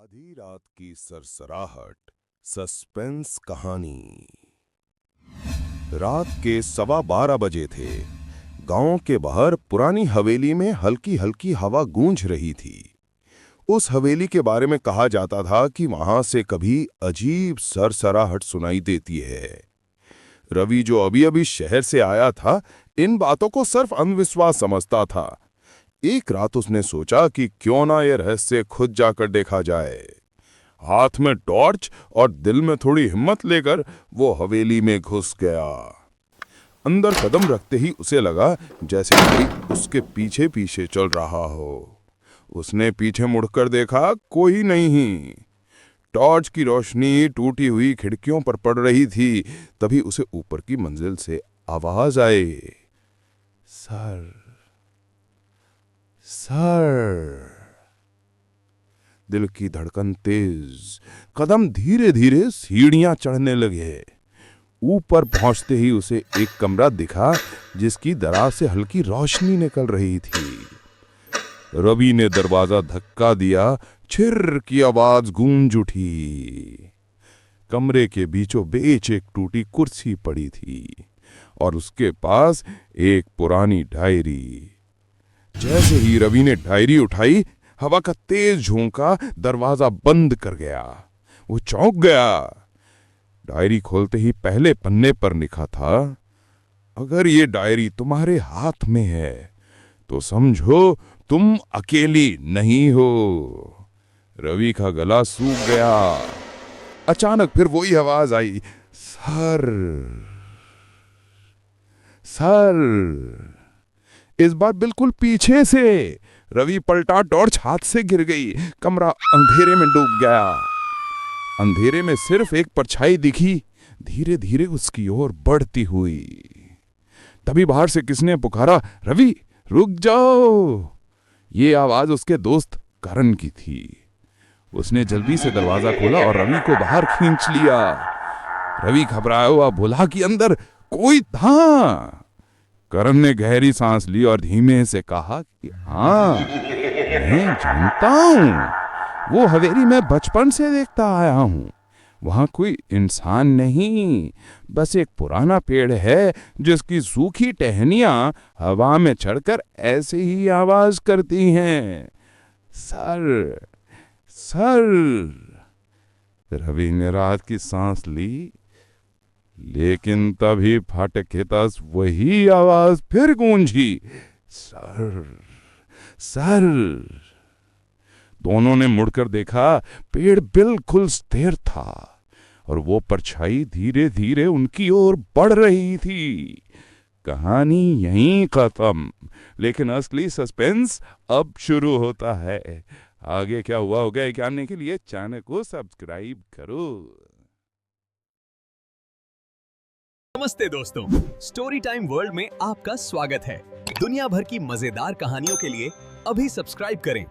आधी रात की सरसराहट, सस्पेंस कहानी। रात के 12:15 बजे थे। गांव के बाहर पुरानी हवेली में हल्की हल्की हवा गूंज रही थी। उस हवेली के बारे में कहा जाता था कि वहां से कभी अजीब सरसराहट सुनाई देती है। रवि, जो अभी अभी शहर से आया था, इन बातों को सिर्फ अंधविश्वास समझता था। एक रात उसने सोचा कि क्यों ना यह रहस्य खुद जाकर देखा जाए। हाथ में टॉर्च और दिल में थोड़ी हिम्मत लेकर वो हवेली में घुस गया। अंदर कदम रखते ही उसे लगा जैसे कोई उसके पीछे पीछे चल रहा हो। उसने पीछे मुड़कर देखा, कोई नहीं। टॉर्च की रोशनी टूटी हुई खिड़कियों पर पड़ रही थी। तभी उसे ऊपर की मंजिल से आवाज आई, सर सर। दिल की धड़कन तेज, कदम धीरे धीरे सीढ़ियां चढ़ने लगे। ऊपर पहुंचते ही उसे एक कमरा दिखा जिसकी दराज से हल्की रोशनी निकल रही थी। रवि ने दरवाजा धक्का दिया, छिर की आवाज गूंज उठी। कमरे के बीचों बीच एक टूटी कुर्सी पड़ी थी और उसके पास एक पुरानी डायरी। जैसे ही रवि ने डायरी उठाई, हवा का तेज झोंका दरवाजा बंद कर गया। वो चौंक गया। डायरी खोलते ही पहले पन्ने पर लिखा था, अगर ये डायरी तुम्हारे हाथ में है तो समझो तुम अकेली नहीं हो। रवि का गला सूख गया। अचानक फिर वही आवाज आई, सर सर। इस बार बिल्कुल पीछे से। रवि पलटा, टॉर्च हाथ से गिर गई। कमरा अंधेरे में डूब गया। अंधेरे में सिर्फ एक परछाई दिखी, धीरे धीरे उसकी ओर बढ़ती हुई। तभी बाहर से किसने पुकारा, रवि रुक जाओ। ये आवाज उसके दोस्त करण की थी। उसने जल्दी से दरवाजा खोला और रवि को बाहर खींच लिया। रवि घबराया हुआ बोला कि अंदर कोई था। करण ने गहरी सांस ली और धीमे से कहा कि हाँ, मैं जानता हूं। वो हवेली में बचपन से देखता आया हूं। वहां कोई इंसान नहीं, बस एक पुराना पेड़ है जिसकी सूखी टहनियां हवा में चढ़कर ऐसे ही आवाज करती हैं, सर सर। रवि ने राहत की सांस ली, लेकिन तभी फाटक के पास वही आवाज फिर गूंजी, सर सर। दोनों ने मुड़कर देखा, पेड़ बिल्कुल स्थिर था और वो परछाई धीरे धीरे उनकी ओर बढ़ रही थी। कहानी यहीं खत्म, लेकिन असली सस्पेंस अब शुरू होता है। आगे क्या हुआ होगा जानने के लिए चैनल को सब्सक्राइब करो। नमस्ते दोस्तों, स्टोरी टाइम वर्ल्ड में आपका स्वागत है। दुनिया भर की मजेदार कहानियों के लिए अभी सब्सक्राइब करें